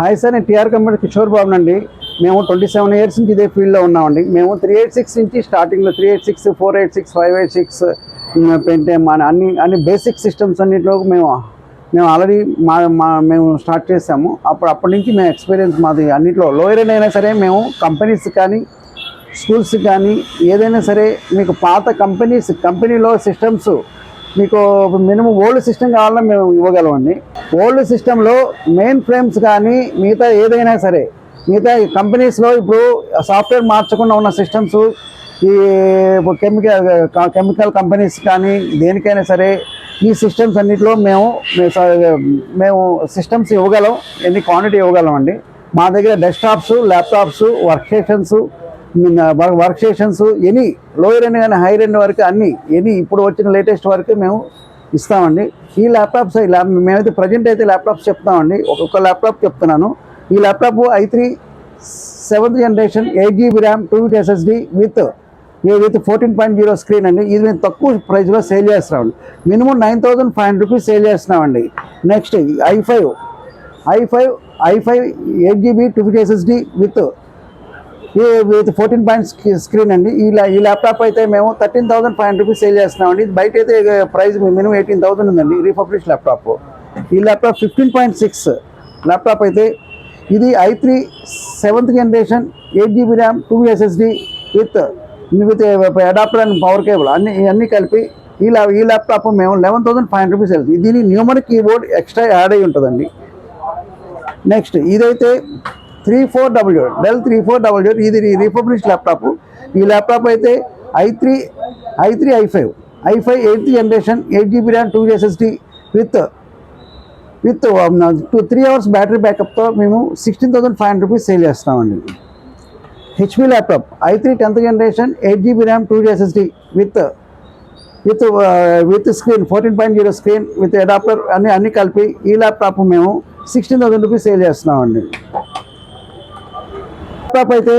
Hi sir, నేను TR company Kishore Babu అండి. మేము 27 ఇయర్స్ నుంచి ఇదే ఫీల్డ్లో ఉన్నామండి. మేము 386 నుంచి స్టార్టింగ్లో 386, 486, 586 పెంటెమ్ అన్ని బేసిక్ సిస్టమ్స్ అన్నింటిలో మేము ఆల్రెడీ మేము స్టార్ట్ చేసాము. అప్పటి నుంచి మేము ఎక్స్పీరియన్స్ మాది అన్నింటిలో లోయర్ ఎండ్ అయినా సరే మేము కంపెనీస్ కానీ స్కూల్స్ కానీ ఏదైనా సరే మీకు పాత కంపెనీలో సిస్టమ్స్ మీకు మినిమం ఓల్డ్ సిస్టమ్ కావాలన్నా మేము ఇవ్వగలమండి. ఓల్డ్ సిస్టంలో మెయిన్ ఫ్రేమ్స్ కానీ మిగతా ఏదైనా సరే మిగతా కంపెనీస్లో ఇప్పుడు సాఫ్ట్వేర్ మార్చకుండా ఉన్న సిస్టమ్స్ ఈ కెమికల్ కంపెనీస్ కానీ దేనికైనా సరే ఈ సిస్టమ్స్ అన్నింటిలో మేము సిస్టమ్స్ ఇవ్వగలం, ఎన్ని క్వాంటిటీ ఇవ్వగలం అండి. మా దగ్గర desktops, laptops, work stations any lower end కానీ హైర్ ఎండ్ వరకు ఎనీ ఇప్పుడు వచ్చిన లేటెస్ట్ వరకు మేము ఇస్తామండి. ఈ ల్యాప్టాప్స్ మేమైతే ప్రజెంట్ అయితే ల్యాప్టాప్స్ చెప్తామండి. ఒక్కొక్క ల్యాప్టాప్ చెప్తున్నాను. ఈ laptop i3 7th generation 8GB RAM 2 SSD with 14.0 screen అండి. ఇది మేము తక్కువ ప్రైస్లో సేల్ చేస్తున్నామండి. మినిమం 9,500 రూపీస్ సేల్ చేస్తున్నామండి. Next i5 8GB 2 SSD with 14 screen అండి. ఈ ల్యాప్టాప్ అయితే మేము 13,500 రూపీస్ సేల్ చేస్తున్నామండి. బయట అయితే ప్రైస్ మినిమం 18,000 ఉందండి రీపబ్లిష్ ల్యాప్టాప్. ఈ ల్యాప్టాప్ 15.6 ల్యాప్టాప్ అయితే ఇది i3 7th generation 8GB RAM 2 SSD with adapter and power cable అన్నీ కలిపి ఈ ల్యాప్టాప్ మేము 11,500 రూపీస్ సేల్. దీని న్యూమరిక్ కీబోర్డ్ ఎక్స్ట్రా యాడ్ అయి ఉంటుందండి. నెక్స్ట్ ఇదైతే 3400 డెల్ 3400 ఇది రీపబ్లిష్ ల్యాప్టాప్. ఈ ల్యాప్టాప్ అయితే i5 8th generation 8GB RAM 2 SSD with 3 hours battery బ్యాకప్తో మేము 16,500 రూపీస్ సేల్ చేస్తామండి. HP laptop i3 10th generation 8GB RAM 2 SSD with screen 14.0 screen with adapter అన్నీ కలిపి ఈ ల్యాప్టాప్ మేము 16,000 రూపీస్ సేల్ చేస్తున్నామండి. ల్యాప్టాప్ అయితే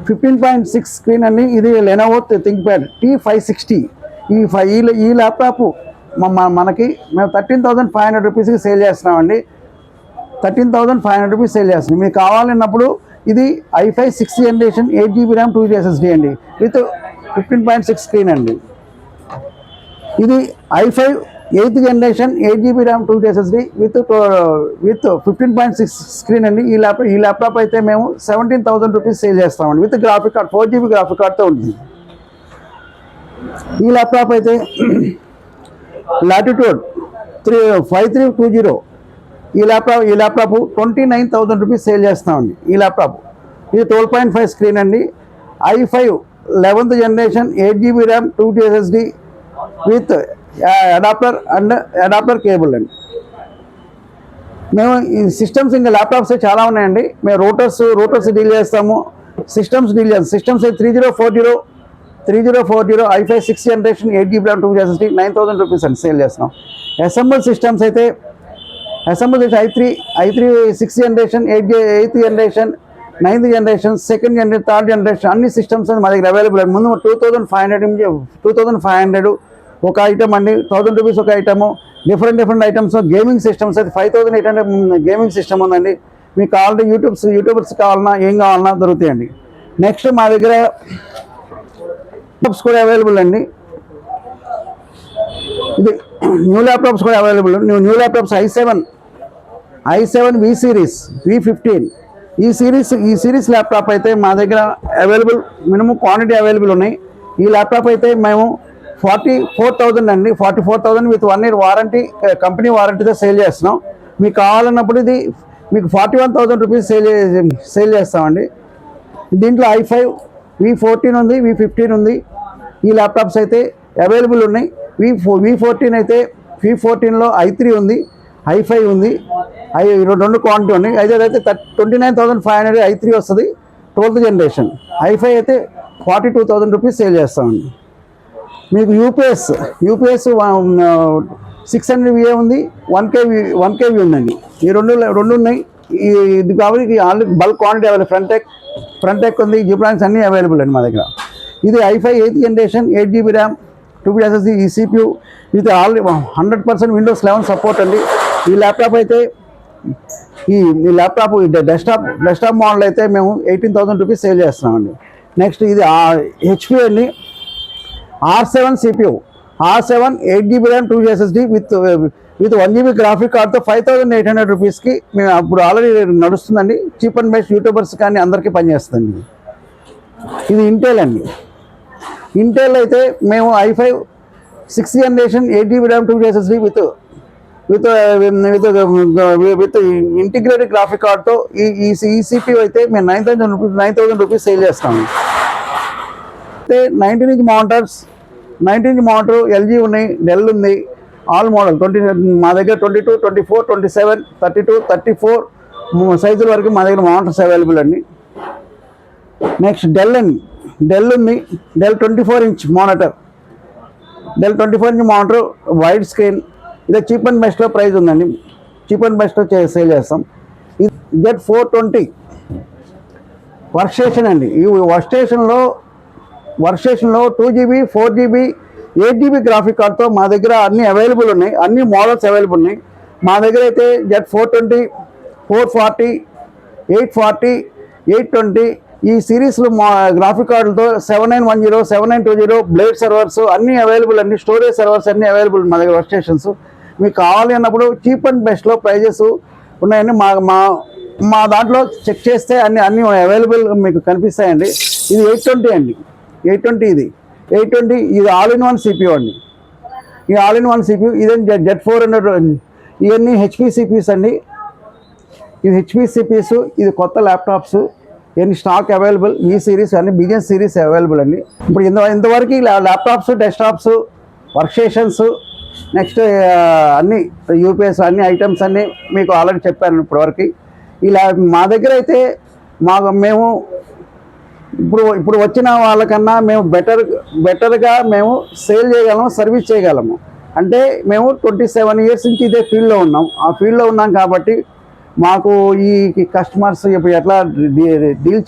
15.6 స్క్రీన్ అండి. ఇది లెనోవో థింక్ప్యాడ్ T560. ఈ ల్యాప్టాప్ మనకి మేము 13,500 రూపీస్కి సేల్ చేస్తున్నామండి. 13,500 రూపీస్ సేల్ చేస్తున్నాం. మీకు కావాలన్నప్పుడు ఇది i5 6th generation 8GB RAM 2 SSD అండి విత్ 15.6 స్క్రీన్ అండి. ఇది i5 8th generation 8GB RAM 2 SSD with 15.6 screen అండి. ఈ ల్యాప్టాప్ అయితే మేము 17,000 రూపీస్ సేల్ చేస్తామండి with graphic card 4GB graphic కార్డ్తో ఉంటుంది. ఈ ల్యాప్టాప్ అయితే లాటిట్యూడ్ 5320 ఈ ల్యాప్టాప్ 29,000 రూపీస్ సేల్ చేస్తామండి. ఈ ల్యాప్టాప్ ఇది 12.5 స్క్రీన్ అండి. i5 11th generation 8GB RAM 2 SSD with adapter cable అండి. మేము ఈ సిస్టమ్స్ ఇంకా ల్యాప్టాప్స్ చాలా ఉన్నాయండి. మేము రూటర్స్ డీల్ చేస్తాము, సిస్టమ్స్ డీల్ చేస్తాం. సిస్టమ్స్ అయితే 3040 i5 6th generation 8GB RAM 2 SSD 9,000 rupees అండి సేల్ చేస్తున్నాం. అసెంబుల్ సిస్టమ్స్ అయితే i3 6th generation 8th generation 9th generation 2nd generation 3rd generation అన్ని సిస్టమ్స్ మా దగ్గర అవైలబుల్ అండి. ముందు 2,500 ఒక ఐటమ్ అండి, 1,000 రూపీస్ ఒక item. Different items. Gaming systems అయితే 5,800 గేమింగ్ సిస్టమ్ ఉందండి. మీకు కావాలంటే యూట్యూబర్స్ కావాలన్నా ఏం కావాలన్నా దొరుకుతాయండి. నెక్స్ట్ మా దగ్గర ల్యాప్టాప్స్ కూడా అవైలబుల్ అండి. ఇది న్యూ ల్యాప్టాప్స్ కూడా available. New laptops i7 V series V15 ఈ సిరీస్ ల్యాప్టాప్ అయితే మా దగ్గర అవైలబుల్, మినిమం క్వాంటిటీ అవైలబుల్ ఉన్నాయి. ఈ ల్యాప్టాప్ అయితే మేము 44,000 అండి, 44,000 విత్ 1 year వారంటీ, కంపెనీ వారంటీతో సేల్ చేస్తున్నాం. మీకు కావాలన్నప్పుడు ఇది మీకు 41,000 రూపీస్ సేల్ చేస్తామండి. దీంట్లో i5 V14 ఉంది, V15 ఉంది. ఈ ల్యాప్టాప్స్ అయితే అవైలబుల్ ఉన్నాయి. V14 అయితే V14లో i3 ఉంది, i5 ఉంది, రెండు క్వాంటిటీ ఉన్నాయి. అయితే 29,500 i3 వస్తుంది 12th జనరేషన్. i5 అయితే 42,000 రూపీస్ సేల్ చేస్తామండి. మీకు యూపీఎస్ 600 VA ఉంది, 1 kV ఉందండి. ఈ రెండు ఉన్నాయి. ఇది కాబట్టి already bulk quantity available. Front tech ఉంది, జిబ్రాన్స్ అన్నీ అవైలబుల్ అండి మా దగ్గర. ఇది i5 8th generation 8GB RAM 2 SSD ఈ CPU with all 100% Windows 11 support అండి. ఈ ల్యాప్టాప్ అయితే ఈ ల్యాప్టాప్ డెస్క్టాప్ మోడల్ అయితే మేము 18,000 రూపీస్ సేల్ చేస్తున్నామండి. నెక్స్ట్ ఇది హెచ్పి అండి, R7 CPU, R7 8GB RAM 2 SSD with 1GB graphic కార్డ్తో 5,800 రూపీస్కి మేము అప్పుడు ఆల్రెడీ నడుస్తుందండి. చీప్ అండ్ బెస్ట్ యూట్యూబర్స్ కానీ అందరికీ పనిచేస్తుంది. ఇది ఇంటెల్ అండి. ఇంటెల్ అయితే మేము i5 6th generation 8GB RAM 2 SSD with integrated graphic కార్డ్తో ఈ CPU అయితే మేము 9,000 రూపీస్ సేల్ చేస్తాము. అయితే 19-inch మానిటర్ ఎల్జీ ఉన్నాయి, డెల్ ఉంది, ఆల్ మోడల్ 20 మా దగ్గర 22, 24, 27, 32, 34 సైజుల వరకు మా దగ్గర మానిటర్స్ అవైలబుల్ అండి. నెక్స్ట్ డెల్ ఉంది, Dell 24-inch monitor, wide screen. ఇదే చీప్ అండ్ బెస్ట్లో ప్రైస్ ఉందండి, చీప్ అండ్ బెస్ట్లో సేల్ చేస్తాం. ఇది Z420 వర్క్ స్టేషన్ అండి. ఈ వర్క్ స్టేషన్లో 2GB, 4GB, 8GB గ్రాఫిక్ కార్డ్తో మా దగ్గర అన్ని అవైలబుల్ ఉన్నాయి, అన్ని మోడల్స్ అవైలబుల్ ఉన్నాయి. మా దగ్గర అయితే Z420, 440, 840, 820 ఈ సిరీస్లో మా గ్రాఫిక్ కార్డులతో 7910, 7920 బ్లేడ్ సర్వర్స్ అన్నీ అవైలబుల్ అండి. స్టోరేజ్ సర్వర్స్ అన్నీ అవైలబుల్ మా దగ్గర వర్క్ స్టేషన్స్. మీకు కావాలి అన్నప్పుడు చీప్ అండ్ బెస్ట్లో ప్రైజెస్ ఉన్నాయండి. మా దాంట్లో చెక్ చేస్తే అన్ని అవైలబుల్ మీకు కనిపిస్తాయండి. ఇది 820 అండి, 820 ఇది ఆల్ ఇన్ వన్ CPU అండి. ఈ ఆల్ ఇన్ వన్ CPU ఇదే Z400. ఇవన్నీ హెచ్పి సిపిస్ అండి, ఇది హెచ్పి సిపిస్. ఇది కొత్త ల్యాప్టాప్స్, ఇవన్నీ స్టాక్ అవైలబుల్. ఈ సిరీస్ అన్ని బిజినెస్ సిరీస్ అవైలబుల్ అండి. ఇప్పుడు ఇంతవరకు laptops, desktops, work stations, next అన్ని యూపీఎస్ అన్ని ఐటమ్స్ అన్నీ మీకు ఆల్రెడీ చెప్పాను ఇప్పటివరకు. మా దగ్గర అయితే మేము ఇప్పుడు వచ్చిన వాళ్ళకన్నా మేము బెటర్గా మేము సేల్ చేయగలము, సర్వీస్ చేయగలము. అంటే మేము 27 years నుంచి ఇదే ఫీల్డ్లో ఉన్నాం. ఆ ఫీల్డ్లో ఉన్నాం కాబట్టి మాకు ఈ కస్టమర్స్ ఇప్పుడు ఎట్లా డీల్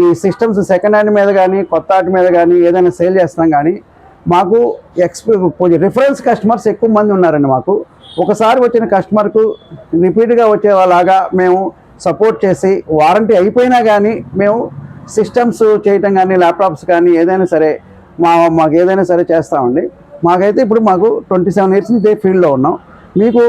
ఈ సిస్టమ్స్ సెకండ్ హ్యాండ్ మీద కానీ కొత్త వాటి మీద కానీ ఏదైనా సేల్ చేస్తున్నాం కానీ మాకు రిఫరెన్స్ కస్టమర్స్ ఎక్కువ మంది ఉన్నారండి. మాకు ఒకసారి వచ్చిన కస్టమర్కు రిపీట్గా వచ్చేలాగా మేము సపోర్ట్ చేసి వారంటీ అయిపోయినా కానీ మేము సిస్టమ్స్ చేయటం కానీ ల్యాప్టాప్స్ కానీ ఏదైనా సరే మాకు ఏదైనా సరే చేస్తామండి. మాకైతే ఇప్పుడు మాకు 27 years నుంచి ఇదే ఫీల్డ్లో ఉన్నాం. మీకు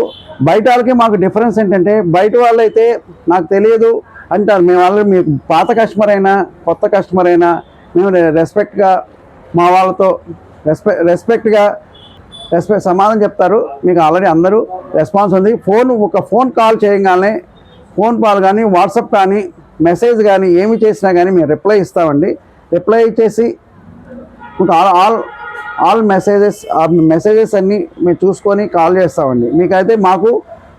బయట వాళ్ళకి మాకు డిఫరెన్స్ ఏంటంటే బయట వాళ్ళు అయితే నాకు తెలియదు అంటారు. మేము వాళ్ళు మీకు పాత కస్టమర్ అయినా కొత్త కస్టమర్ అయినా మేము రెస్పెక్ట్గా మా వాళ్ళతో రెస్పెక్ట్గా సమాధానం చెప్తారు. మీకు ఆల్రెడీ అందరూ రెస్పాన్స్ ఉంది. ఒక ఫోన్ కాల్ చేయగానే ఫోన్ కాల్ కానీ వాట్సాప్ కానీ మెసేజ్ కానీ ఏమి చేసినా కానీ మేము రిప్లై ఇస్తామండి. రిప్లై ఇచ్చేసి ఆల్ మెసేజెస్ అన్నీ మేము చూసుకొని కాల్ చేస్తామండి. మీకైతే మాకు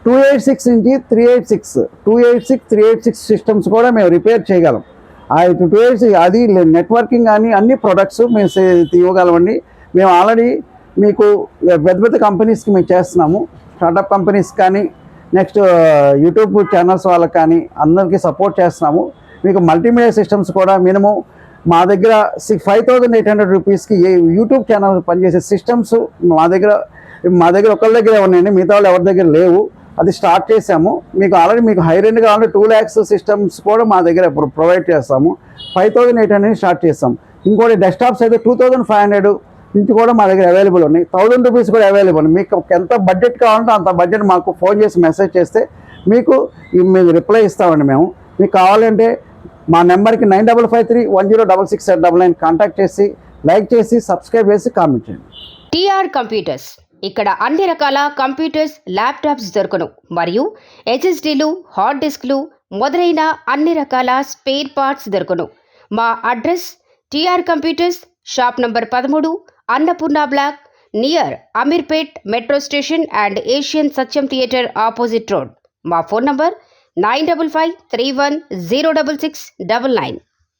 286 నుంచి 386 సిస్టమ్స్ కూడా మేము రిపేర్ చేయగలం. 286 అది నెట్వర్కింగ్ కానీ అన్ని ప్రొడక్ట్స్ మేము ఇవ్వగలమండి. మేము ఆల్రెడీ మీకు పెద్ద కంపెనీస్కి మేము చేస్తున్నాము, స్టార్టప్ కంపెనీస్ కానీ నెక్స్ట్ యూట్యూబ్ ఛానల్స్ వాళ్ళకి కానీ అందరికీ సపోర్ట్ చేస్తున్నాము. మీకు మల్టీమీడియా సిస్టమ్స్ కూడా మినిమం మా దగ్గర 5,800 రూపీస్కి యూట్యూబ్ ఛానల్ పనిచేసే సిస్టమ్స్ మా దగ్గర ఒకళ్ళ దగ్గర ఉన్నాయండి, మిగతా వాళ్ళు ఎవరి దగ్గర లేవు. అది స్టార్ట్ చేసాము. మీకు ఆల్రెడీ మీకు హై రేంజ్ కావాలంటే 2 lakhs సిస్టమ్స్ కూడా మా దగ్గర ప్రొవైడ్ చేస్తాము. 5,800 స్టార్ట్ చేస్తాం. ఇంకోటి డెస్క్టాప్స్ అయితే 2,500 నుంచి కూడా మా దగ్గర అవైలబుల్ ఉన్నాయి. 1,000 రూపీస్ కూడా అవైలబుల్. మీకు ఎంత బడ్జెట్ కావాలంటే అంత బడ్జెట్ మాకు ఫోన్ చేసి మెసేజ్ చేస్తే మీకు రిప్లై ఇస్తామండి. మీకు కావాలంటే మా నెంబర్కి 9553106699 కాంటాక్ట్ చేసి లైక్ చేసి సబ్స్క్రైబ్ చేసి కామెంట్ చేయండి. టిఆర్ కంప్యూటర్స్ ఇక్కడ అన్ని రకాల కంప్యూటర్స్, ల్యాప్టాప్స్ దొరకను మరియు HSDలు, హార్డ్ డిస్క్లు మొదలైన అన్ని రకాల స్పేర్ పార్ట్స్ దొరకను. మా address TR computers, shop number 13, Annapurna block, near Ameerpet metro station and Asian Sathyam theatre opposite road. మా ఫోన్ నంబర్ 9553106699.